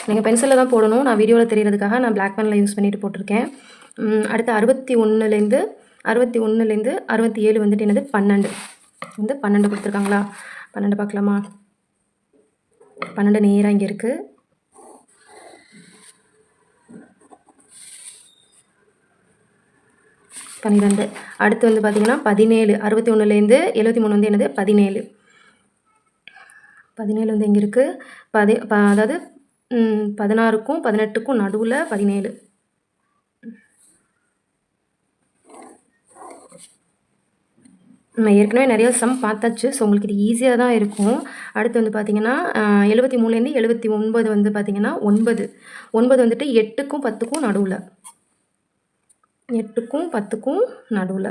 நீங்கள் பென்சிலில் தான் போடணும். நான் வீடியோவில் தெரியறதுக்காக நான் பிளாக் பெனில் யூஸ் பண்ணிட்டு போட்டிருக்கேன். அடுத்து 61லேருந்து 67 வந்துட்டு என்னது? 12 வந்து 12 கொடுத்துருக்காங்களா? 12 பார்க்கலாமா? 12 நேராக இங்கே இருக்குது. அடுத்து வந்து பார்த்தீங்கன்னா 17, 61லேருந்து 73 வந்து என்னது? 17. 17 வந்து எங்கே இருக்குது? அதாவது 16க்கும் 18க்கும் நடுவில் 17. நம்ம ஏற்கனவே நிறைய சம் பார்த்தாச்சு. ஸோ உங்களுக்கு இது ஈஸியாக தான் இருக்கும். அடுத்து வந்து பார்த்தீங்கன்னா 73லேருந்து 79 வந்து பார்த்தீங்கன்னா 9 வந்துட்டு 8க்கும் 10க்கும் நடுவில், 8க்கும் 10க்கும் நடுவில்.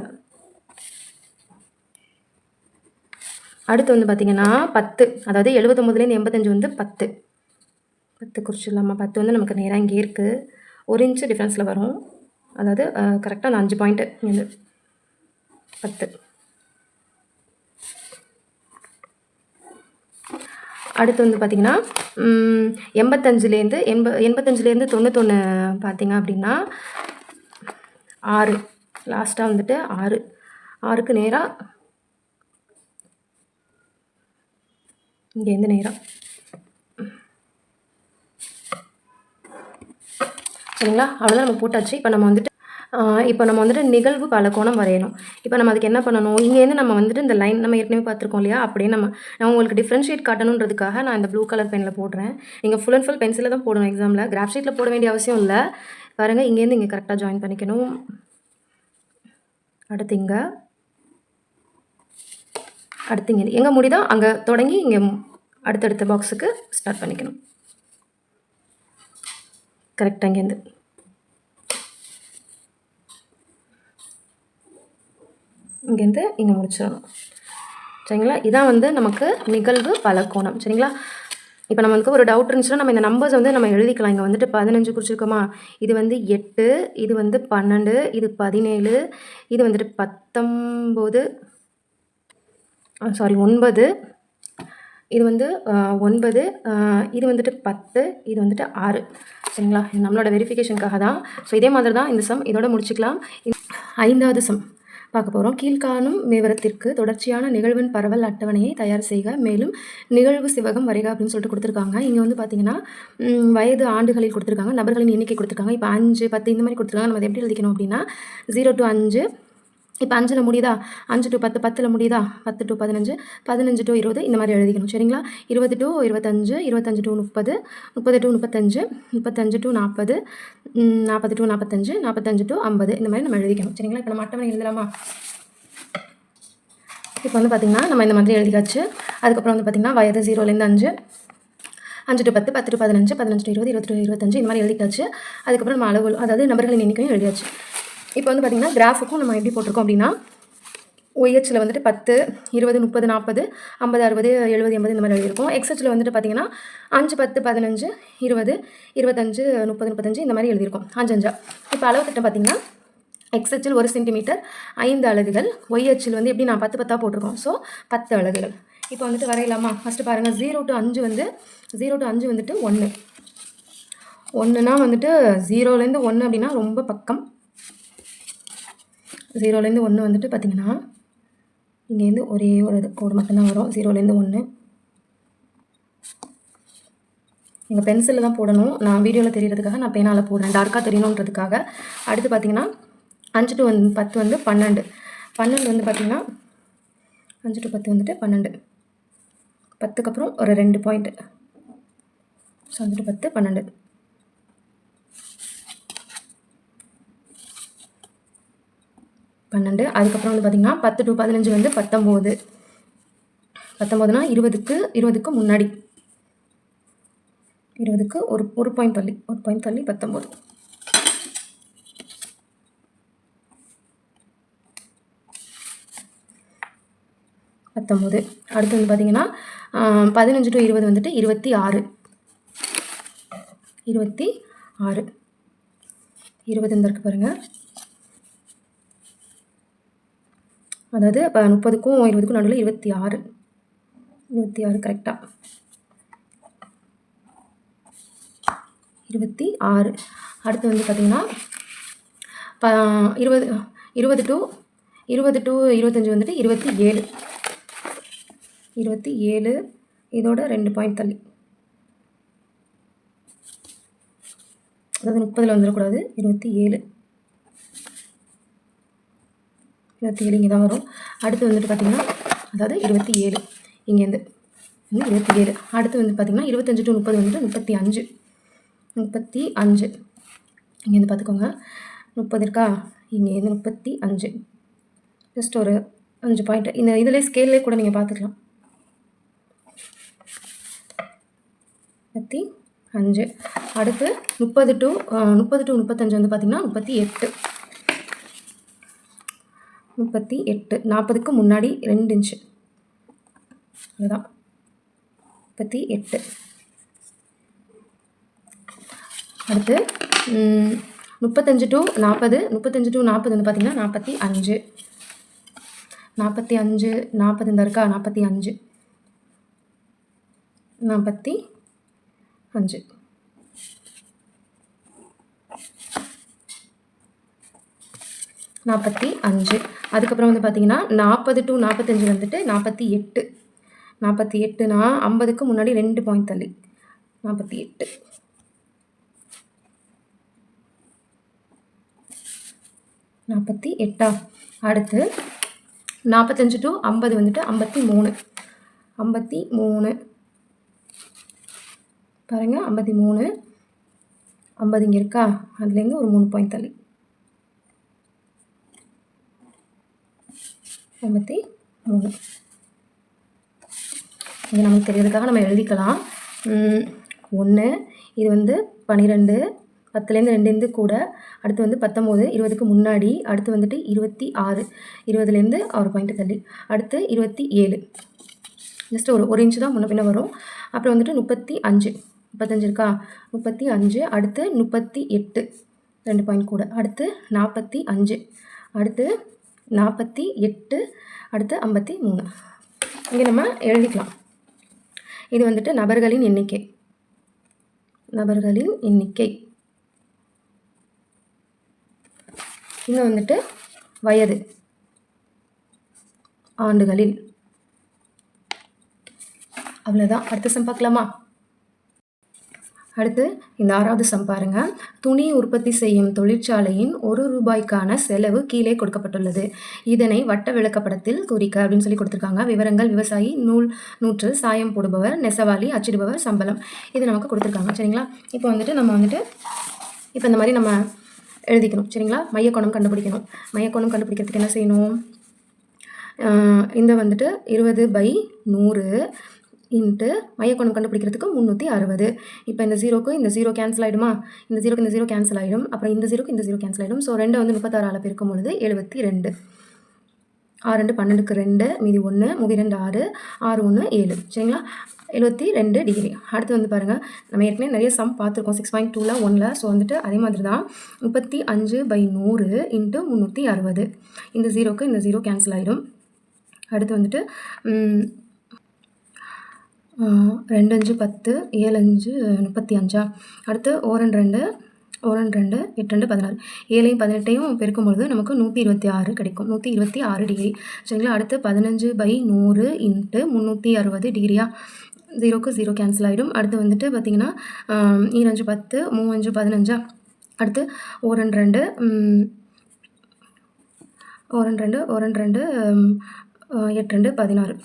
அடுத்து வந்து பார்த்திங்கன்னா 10, அதாவது 79லேருந்து 85 வந்து 10 குறிச்சிடலாமா? 10 வந்து நமக்கு நேராக இங்கே இருக்குது. 1 இன்ச்சு டிஃப்ரென்ஸில் வரும். அதாவது கரெக்டாக அந்த 5 பாயிண்ட்டு இங்கே 10. அடுத்து வந்து பார்த்திங்கன்னா 85லேருந்து 91 பார்த்திங்க அப்படின்னா 6, லாஸ்ட்டாக வந்துட்டு 6க்கு நேராக இங்கேருந்து நேராக, சரிங்களா? அவ்வளோதான், நம்ம போட்டாச்சு. இப்போ நம்ம வந்துட்டு நிகழ்வு பலகோணம் வரையணும். இப்போ நம்ம அதுக்கு என்ன பண்ணணும்? இங்கேருந்து நம்ம வந்துட்டு இந்த லைன் நம்ம ஏற்கனவே பார்த்துருக்கோம் இல்லையா? அப்படியே நான் உங்களுக்கு டிஃப்ரென்ஷியேட் காட்டணுன்றதுக்காக நான் இந்த ப்ளூ கலர் பெனில் போடுறேன். நீங்கள் ஃபுல் அண்ட் ஃபுல் பென்சிலில் தான் போடணும் எக்ஸாமில். கிராஃப் ஷீட்டில் போட வேண்டிய அவசியம் இல்லை. பாருங்கள், இங்கேருந்து இங்கே கரெக்டாக ஜாயின் பண்ணிக்கணும். அடுத்து இங்கே எங்கே முடியுதோ அங்கே தொடங்கி இங்கே அடுத்தடுத்த பாக்ஸுக்கு ஸ்டார்ட் பண்ணிக்கணும். கரெக்டாக இங்கேருந்து இங்கே முடிச்சிடணும், சரிங்களா? இதான் வந்து நமக்கு நிகழ்வு பலகோணம், சரிங்களா? இப்போ நம்ம வந்து ஒரு டவுட் இருந்துச்சுன்னா நம்ம இந்த நம்பர்ஸ் வந்து நம்ம எழுதிக்கலாம். இங்கே வந்துட்டு 15 குறிச்சிருக்கோமா, இது வந்து 8, இது வந்து 12, இது 17, இது வந்துட்டு 19, சாரி 9, இது வந்து 9, இது வந்துட்டு 10, இது வந்துட்டு 6. சரிங்களா? இது நம்மளோட வெரிஃபிகேஷனுக்காக தான். ஸோ இதே மாதிரி தான் இந்த சம். இதோட முடிச்சுக்கலாம். 5வது சம் பார்க்க போகிறோம். கீழ்காணும் விவரத்திற்கு தொடர்ச்சியான நிகழ்வின் பரவல் அட்டவணையை தயார் செய்க. மேலும் நிகழ்வு சிவகம் வரைக அப்படின்னு சொல்லிட்டு கொடுத்துருக்காங்க. இங்கே வந்து பார்த்தீங்கன்னா வயது ஆண்டுகளில் கொடுத்துருக்காங்க, நபர்களின் எண்ணிக்கை கொடுத்துருக்காங்க. இப்போ 5, 10 இந்த மாதிரி கொடுத்துருக்காங்க. நம்ம அதை எப்படி எழுதிக்கணும் அப்படின்னா 0 to 5, இப்போ 5ல் முடியுதா, 5 to 10, 10ல் முடியுதா, 10 to 15, 15 to 20 இந்த மாதிரி எழுதிக்கணும். சரிங்களா? 20 to 25, 25 to 30, 30 to 35, 35 to 40, 40 to 45, 45 to 50 இந்த மாதிரி நம்ம எழுதிக்கணும். சரிங்களா? இப்போ நம்ம அட்டவணை எழுதலாமா? இப்போ வந்து பார்த்திங்கன்னா நம்ம இந்த மாதிரி எழுதிக்காச்சு. அதுக்கப்புறம் வந்து பார்த்திங்கன்னா வயது 0லேருந்து 5, 5 to 10, 10 to 15, 15 to 20, 20 to 25 இந்த மாதிரி எழுதிக்காச்சு. அதுக்கப்புறம் நம்ம அளவு, அதாவது நபர்களின் எண்ணிக்கையும் எழுதியாச்சு. இப்போ வந்து பார்த்திங்கன்னா கிராஃபுக்கும் நம்ம எப்படி போட்டிருக்கோம் அப்படின்னா ஒய்ஹெச்சில் வந்துட்டு 10, 20, 30, 40, 50, 60, 70, 80 இந்த மாதிரி எழுதியிருக்கோம். எக்ஸ்ஹெச்சில் வந்துட்டு பார்த்திங்கன்னா 5, 10, 15, 20, 25, 30, 35 இந்த மாதிரி எழுதியிருக்கோம். 5 5. இப்போ அளவு திட்டம் பார்த்திங்கன்னா எக்ஸ்ஹெச்சில் 1 சென்டிமீட்டர் 5 அலகுகள், ஒய்ஹெச்சில் வந்து எப்படி நான் 10 10 போட்டிருக்கோம். ஸோ 10 அலகுகள். இப்போ வந்துட்டு வரையலாமா? ஃபஸ்ட்டு பாருங்கள், 0 to 5 வந்து 0 to 5 வந்துட்டு 1. 1னா வந்துட்டு 0லேருந்து 1 அப்படின்னா ரொம்ப பக்கம். 0லேருந்து 1 வந்துட்டு பார்த்திங்கன்னா இங்கேருந்து ஒரே ஒரு கோடு மட்டும்தான் வரும். 0லேருந்து 1 எங்கள் பென்சிலில் தான் போடணும். நான் வீடியோவில் தெரியறதுக்காக நான் பேனால் போடுறேன், டார்க்காக தெரியணுன்றதுக்காக. அடுத்து பார்த்திங்கன்னா 5 to 10 வந்து 12. 12 வந்து பார்த்திங்கன்னா 5 to 10 வந்துட்டு 12. 10க்கு அப்புறம் ஒரு 2 பாயிண்ட். So 5 to 10, 12. 12. அதுக்கப்புறம் வந்து பார்த்திங்கன்னா 10 to 15 வந்து 19. 19னா 20க்கு முன்னாடி, 20க்கு ஒரு பாயிண்ட் தள்ளி, 19. 19. அடுத்து வந்து பார்த்திங்கன்னா 15 to 20 வந்துட்டு 26. 26. 20 இருக்கு பாருங்கள். அதாவது இப்போ 30க்கும் 20க்கும் நடுவில் 26. 26 கரெக்டாக 26. அடுத்து வந்து பார்த்திங்கன்னா 20 to 25 வந்துட்டு 27. 27 இதோட 2 பாயிண்ட் தள்ளி, அதாவது 30ல் வந்துடக்கூடாது. 27 இங்கே தான் வரும். அடுத்து வந்துட்டு பார்த்திங்கன்னா அதாவது 27 இங்கேருந்து 27. அடுத்து வந்து பார்த்திங்கன்னா 25 to 30 வந்துட்டு 35. 35 இங்கேருந்து பார்த்துக்கோங்க. 30 இருக்கா, இங்கேருந்து 35. ஜஸ்ட் ஒரு 5 பாயிண்ட். இந்த இதிலே ஸ்கேல்லே கூட நீங்கள் பார்த்துக்கலாம். 35. அடுத்து 30 to 35 வந்து பார்த்திங்கன்னா 38. 38. 40க்கு முன்னாடி 2 இன்ச்சு, அதுதான் 38. அடுத்து 35 to 40. 35 to 40 வந்து பார்த்திங்கன்னா 45. 45, 40 இந்த இருக்கா, 45. 45. அதுக்கப்புறம் வந்து பார்த்திங்கன்னா 40 to 45 வந்துட்டு 48. 48னா 50க்கு முன்னாடி 2 பாயிண்ட் தள்ளி, 48. 48. அடுத்து 45 to 50 வந்துட்டு 53. 53 பாருங்கள், 53. 50 இங்கே இருக்கா, அதுலேருந்து ஒரு 3 பாயிண்ட் தள்ளி, 53. இது நமக்கு தெரியறதுக்காக நம்ம எழுதிக்கலாம். 1 இது வந்து 12, 10லேருந்து 2 கூட. அடுத்து வந்து 19, 20க்கு முன்னாடி. அடுத்து வந்துட்டு 26, 20லேருந்து 1 பாயிண்ட் தள்ளி. அடுத்து 27. ஜஸ்ட் ஒரு இன்ச்சு தான் முன்ன பின்ன வரும். அப்புறம் வந்துட்டு 35 இருக்கா, 35, அடுத்து 38 2 பாயிண்ட் கூட, அடுத்து 45, அடுத்து 48, அடுத்து 53. இங்கே நம்ம எழுதிக்கலாம். இது வந்துட்டு நபர்களின் எண்ணிக்கை. இங்கே வந்துட்டு வயது ஆண்டுகளில். அவ்வளோதான். அடுத்த சம் பார்க்கலாமா? அடுத்து இந்த 6வது சம் பாருங்க. துணி உற்பத்தி செய்யும் தொழிற்சாலையின் ₹1 செலவு கீழே கொடுக்கப்பட்டுள்ளது. இதனை வட்ட விளக்கப்படத்தில் குறிக்க அப்படின்னு சொல்லி கொடுத்துருக்காங்க. விவரங்கள்: விவசாயி, நூற்று, சாயம் போடுபவர், நெசவாளி, அச்சிடுபவர், சம்பளம். இது நமக்கு கொடுத்துருக்காங்க. சரிங்களா? இப்போ வந்துட்டு நம்ம இப்போ இந்த மாதிரி நம்ம எழுதிக்கணும். சரிங்களா? மையக்கோணம் கண்டுபிடிக்கணும். மையக்கோணம் கண்டுபிடிக்கிறதுக்கு என்ன செய்யணும்? இந்த வந்துட்டு 20/100 இன்ட்டு மையக்கோணம் கண்டுபிடிக்கிறதுக்கு 360. இப்போ இந்த 0க்கு இந்த 0 கேன்சல் ஆகிடுமா? இந்த 0க்கு இந்த 0 கேன்சல் ஆகிடும். அப்புறம் இந்த 0க்கு இந்த 0 கேன்சல் ஆகிடும். ஸோ 2 வந்து 36 பெருக்கும் பொழுது 72. 6 12க்கு 2, மீதி 1, 2 6, 6 1 7. சரிங்களா? 72 டிகிரி. அடுத்து வந்து பாருங்கள், நம்ம ஏற்கனவே நிறைய சம் பார்த்துருக்கோம் 6.2ல் 1ல். ஸோ வந்துட்டு அதே மாதிரி தான் 35/100 இன்ட்டு 360. இந்த 0க்கு இந்த 0 கேன்சல் ஆகிடும். அடுத்து வந்துட்டு 2 5 10, 7 5 35. அடுத்து 1 2 8 2 16. 7ஐயும் 18ஐயும் பெருக்கும்பொழுது நமக்கு 126 கிடைக்கும். 126 டிகிரி. சரிங்களா? அடுத்து 15/100 இன்ட்டு 360 டிகிரியா? 0க்கு 0 கேன்சல் ஆகிடும். அடுத்து வந்துட்டு பார்த்திங்கன்னா 2 5 10, 3 5 15. அடுத்து 1 2 8 2 16.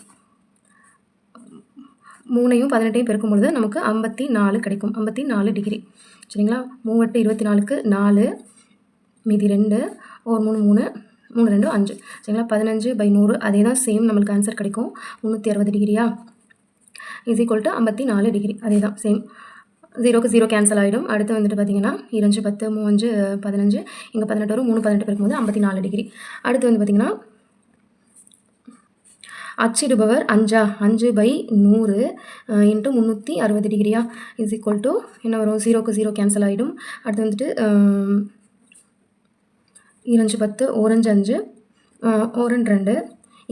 3ஐயும் 18ஐயும் பெருக்கும் பொழுது நமக்கு 54 கிடைக்கும். 54 டிகிரி. சரிங்களா? 3 8 24க்கு 4, மீதி 2, 1 3 3, 3 2 5. சரிங்களா? 15/100 அதே தான் சேம் நம்மளுக்கு ஆன்சர் கிடைக்கும். 360 டிகிரியா? Is equal to 54 degree. அதே தான் சேம். 0க்கு 0 கேன்சல் ஆகிடும். அடுத்து வந்துட்டு பார்த்தீங்கன்னா 2 5 10, 3 5 15, இங்கே 18 வரும். 3 18 பெருக்கும்போது 54 டிகிரி. அடுத்து வந்து பார்த்திங்கன்னா அச்சிடுபவர் 5/100 இன்ட்டு 360 டிகிரியா? இஸ் ஈக்குவல் டு என்ன வரும்? 0க்கு 0 கேன்சல் ஆகிடும். அடுத்து வந்துட்டு 2 5 10, 1 5 1 2,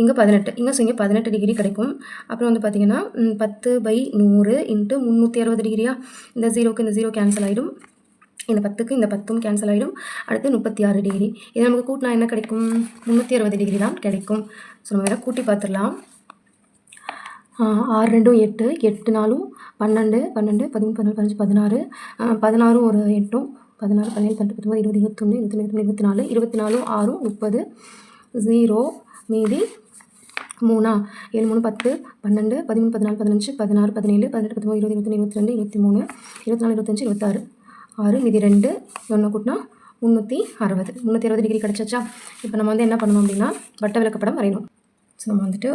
இங்கே 18, இங்கே 18 டிகிரி கிடைக்கும். அப்புறம் வந்து பார்த்திங்கன்னா 10/100 இன்ட்டு 360 டிகிரியா? இந்த 0க்கு இந்த 0 கேன்சல் ஆகிடும். இந்த 10க்கு இந்த 10ம் கேன்சல் ஆகிடும். அடுத்து 36 டிகிரி. இதை நமக்கு கூட்டினா என்ன கிடைக்கும்? 360 டிகிரி தான் கிடைக்கும். ஸோ நம்ம வேணால் கூட்டி பார்த்துடலாம். 6 2 8, 8 4 12, 12 13 14 15 16, 16 ஒரு 8, 16 17 18 19 20 21 23 24, 24 6 30, 0 மீதி 3, 7 3 10, 12 13 14 15 16 17 18 19 20 21 22 23 24 25 26, 6 மீதி 2, 1 கூட்டினா 360 டிகிரி கிடச்சாச்சா? இப்போ நம்ம வந்து என்ன பண்ணணும் அப்படின்னா வட்ட விளக்கப்படம் வரையணும். ஸோ நம்ம வந்துட்டு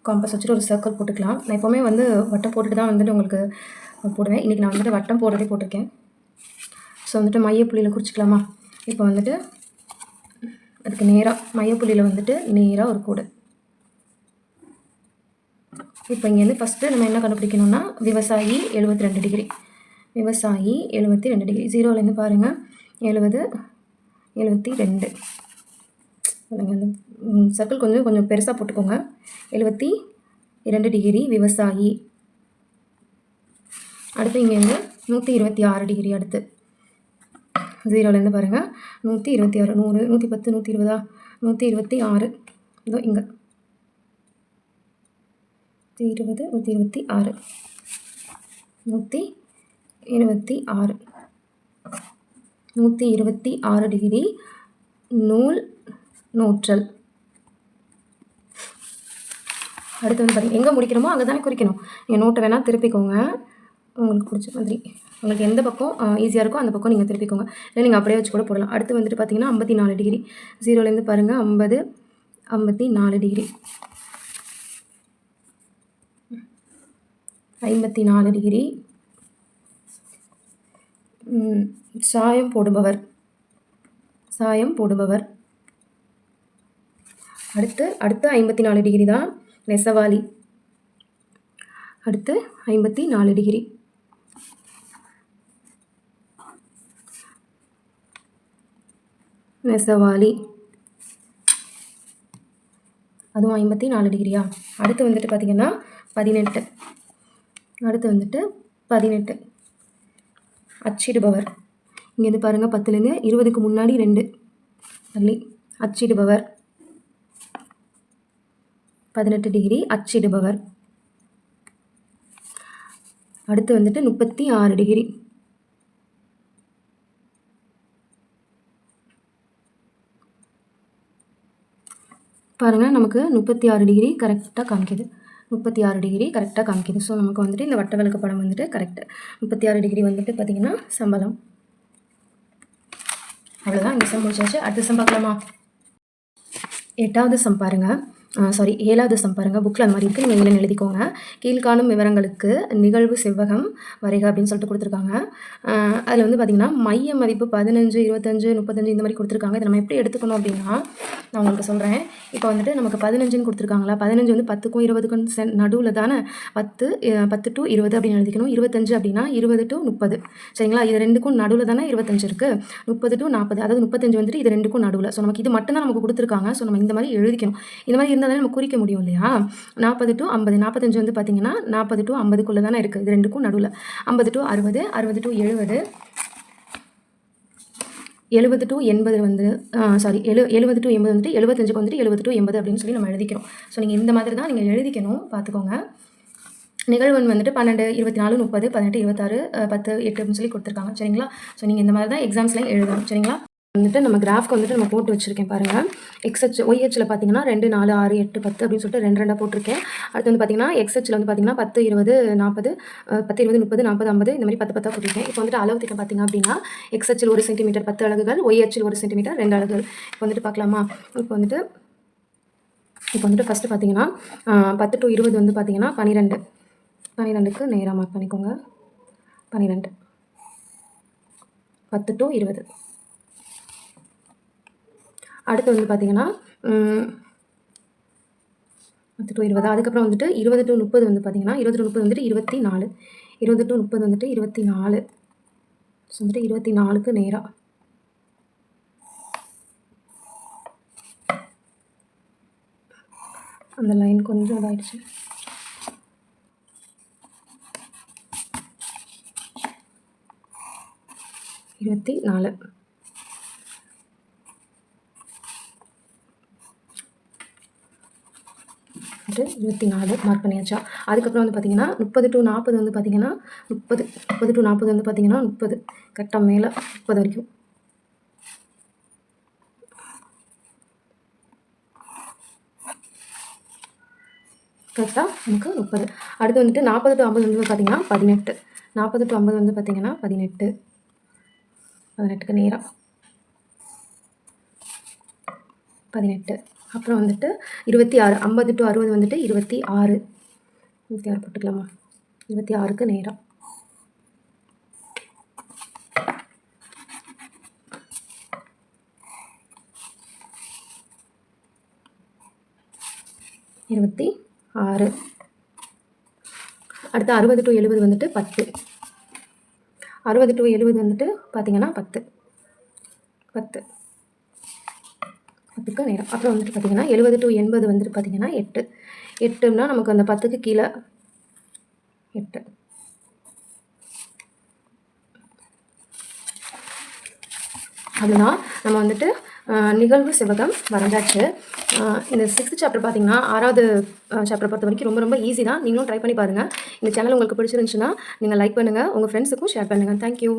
காம்பஸ் வச்சுட்டு ஒரு சர்க்கிள் போட்டுக்கலாம். நான் எப்போவுமே வந்து வட்டம் போட்டுட்டு தான் வந்துட்டு உங்களுக்கு போடுவேன். இன்றைக்கி நான் வந்துட்டு வட்டம் போடுறதே போட்டிருக்கேன். ஸோ வந்துட்டு மையப்புள்ளியில் குறிச்சிக்கலாமா? இப்போ வந்துட்டு அதுக்கு நேராக மையப்புள்ளியில் வந்துட்டு நேராக ஒரு கோடு. இப்போ இங்கேருந்து ஃபஸ்ட்டு நம்ம என்ன கண்டுபிடிக்கணும்னா விவசாயி 72 டிகிரி. விவசாயி 72 டிகிரி. 0லேருந்து பாருங்கள் 70 72. அந்த சர்க்கிள் கொஞ்சம் பெருசாக போட்டுக்கோங்க. 72 டிகிரி விவசாயி. அடுத்து இங்கேருந்து 126 டிகிரி. அடுத்து 0லேருந்து பாருங்கள் 126, 100, 110, 120, 126. இதோ இங்கே 120, 126, 126, 126 டிகிரி நூற்றல். அடுத்து வந்து பார்த்தீங்கன்னா எங்கே முடிக்கணுமோ அங்கே தானே குறிக்கணும். நீங்கள் நோட்டை வேணால் திருப்பிக்கோங்க, உங்களுக்கு பிடிச்ச மாதிரி. உங்களுக்கு எந்த பக்கம் ஈஸியாக இருக்கோ அந்த பக்கம் நீங்கள் திருப்பிக்கோங்க. இல்லை நீங்கள் அப்படியே வச்சு கூட போடலாம். அடுத்து வந்துட்டு பார்த்தீங்கன்னா 54 டிகிரி. 0லேருந்து பாருங்கள் 50, 54 டிகிரி. 54 டிகிரி. சாயம் போடுபவர். அடுத்து 54 டிகிரி தான் நெசவாளி. அடுத்து 54 டிகிரி. நெசவாளி, அதுவும் 54 டிகிரியா. அடுத்து வந்துட்டு பார்த்திங்கன்னா 18. அடுத்து வந்துட்டு 18 அச்சிடுபவர். இங்கேருந்து பாருங்கள் 10லேருந்து 20க்கு முன்னாடி 2 தள்ளி அச்சிடுபவர் 18 டிகிரி அச்சிடுபவர். அடுத்து வந்துட்டு 36 டிகிரி. பாருங்கள் நமக்கு 36 டிகிரி கரெக்டாக காமிக்குது. 36 டிகிரி கரெக்டாக காமிக்குது. ஸோ நமக்கு வந்துட்டு இந்த வட்ட விளக்கு படம் வந்துட்டு கரெக்டு. 36 டிகிரி வந்துட்டு பார்த்திங்கன்னா சம்பளம். அவ்வளோதான், இந்த சம் முடிச்சாச்சு. அடுத்த சம் பார்க்கலாமா? 8வது சம் பாருங்கள். 7வது சம் பாருங்கள். புக்கில் அந்த மாதிரி இருக்குது, நீங்கள் இதில் எழுதிக்கோங்க. கீழ்காணும் விவரங்களுக்கு நிகழ்வு செவ்வகம் வரைக அப்படின்னு சொல்லிட்டு கொடுத்துருக்காங்க. அதில் வந்து பார்த்திங்கன்னா மைய மதிப்பு 15, 25, 35 இந்த மாதிரி கொடுத்துருக்காங்க. இதை நம்ம எப்படி எடுத்துக்கணும் அப்படின்னா நான் உங்களுக்கு சொல்கிறேன். இப்போ வந்துட்டு நமக்கு 15ன்னு கொடுத்துருக்காங்களா, 15 வந்து 10க்கும் 20க்கும் நடுவில் தானே, 10 to 20 அப்படின்னு எழுதிக்கணும். 25 அப்படின்னா 20 to 30, சரிங்களா? இது ரெண்டுக்கும் நடுவில் தானே 25 இருக்குது. 30 to 40, அதாவது 35 வந்துட்டு இது ரெண்டுக்கும் நடுவில். ஸோ நமக்கு இது மட்டும்தான் நமக்கு கொடுத்துருக்காங்க. ஸோ நம்ம இந்த மாதிரி எழுதிக்கணும். இந்த மாதிரி இருந்தால் தானே நம்ம குறிக்க முடியும் இல்லையா? 40 to 50, 45 வந்து பார்த்திங்கன்னா 40 to 50க்குள்ளே தானே இருக்குது, இது ரெண்டுக்கும் நடுவில். 50 to 60, 60 to 70, 70 to 80 வந்து 70 to 80 வந்துட்டு 75க்கு வந்துட்டு 70 to 80 அப்படின்னு சொல்லி நம்ம எழுதிக்கிறோம். ஸோ நீங்கள் இந்த மாதிரி தான் நீங்கள் எழுதிக்கணும், பார்த்துக்கோங்க. நிகழ்வன் வந்துட்டு 12, 24, 30, 18, 26, 10, 8 அப்படின்னு சொல்லி கொடுத்துருக்காங்க, சரிங்களா? ஸோ நீங்கள் இந்த மாதிரி தான் எக்ஸாம்ஸ்லாம் எழுதணும், சரிங்களா? வந்துட்டு நம்ம கிராஃப்க்கு வந்துட்டு நம்ம போட்டு வச்சுருக்கேன் பாருங்கள். எக்ஸ்ஹெச் ஒய்ஹெச்சில் பார்த்தீங்கன்னா 2, 4, 6, 8, 10 அப்படின்னு சொல்லிட்டு 2 2 போட்டிருக்கேன். அடுத்து வந்து பார்த்தீங்கன்னா எக்ஸ்ஹெச்சில் வந்து பார்த்தீங்கன்னா 10, 20, 40, 10, 20, 30, 40, 50 இந்த மாதிரி 10 10 போட்டிருக்கேன். இப்போ வந்துட்டு அளவு திட்டம் பார்த்தீங்க அப்படின்னா எக்ஸ்ஹெச்சில் 1 சென்டிமீட்டர் 10 அலகுகள், ஒய்ஹெச்சில் 1 சென்டிமீட்டர் 2 அலகுகள். இப்போ வந்துட்டு பார்க்கலாமா? இப்போ வந்துட்டு ஃபஸ்ட்டு பார்த்தீங்கன்னா 10 to 20 வந்து பார்த்தீங்கன்னா 12, 12க்கு நேராக மார்க் பண்ணிக்கோங்க. 12, 10 to 20. அடுத்து வந்து பார்த்திங்கன்னா 10 to 20. அதுக்கப்புறம் வந்துட்டு 20 to 30 வந்து பார்த்திங்கன்னா 20 to 30 வந்துட்டு 24, 20 to 30 வந்துட்டு 24. ஸோ வந்துட்டு 24க்கு நேராக. அந்த லைன் கொஞ்சம் இதாகிடுச்சு. இருபத்தி 24 மார்க் பண்ணியாச்சா? அதுக்கப்புறம் வந்து பார்த்தீங்கன்னா 30 to 40 வந்து பார்த்தீங்கன்னா 30 to 40 வந்து பார்த்தீங்கன்னா 30 கரெக்டாக மேலே 30 வரைக்கும். கரெக்டாக நமக்கு 30. அடுத்து வந்துட்டு 40 to 50 வந்து பார்த்தீங்கன்னா 18, 40 to 50 வந்து பார்த்தீங்கன்னா 18, 18க்கு நேராக 18. அப்புறம் வந்துட்டு 26, 50 to 60 வந்துட்டு 26, 26 போட்டுக்கலாமா? 26க்கு நேராக. இருபத்தி 6. அடுத்து 60 to 70 வந்துட்டு 10, 60 to 70 வந்துட்டு பார்த்தீங்கன்னா 10, 10க்கு நேரம். அப்புறம் வந்துட்டு பார்த்தீங்கன்னா 70 to 80 வந்துட்டு பார்த்தீங்கன்னா 8, 8ன்னா நமக்கு அந்த 10க்கு கீழே 8. அதுதான் நம்ம வந்துட்டு நிகழ்வு செவ்வகம் வரைஞ்சாச்சு. இந்த 6th சாப்டர் பார்த்தீங்கன்னா 6வது சாப்டர் பொறுத்த வரைக்கும் ரொம்ப ரொம்ப ஈஸி தான். நீங்களும் ட்ரை பண்ணி பாருங்கள். இந்த சேனல் உங்களுக்கு பிடிச்சிருந்துச்சுன்னா நீங்கள் லைக் பண்ணுங்கள், உங்கள் ஃப்ரெண்ட்ஸுக்கும் ஷேர் பண்ணுங்கள். தேங்க்யூ.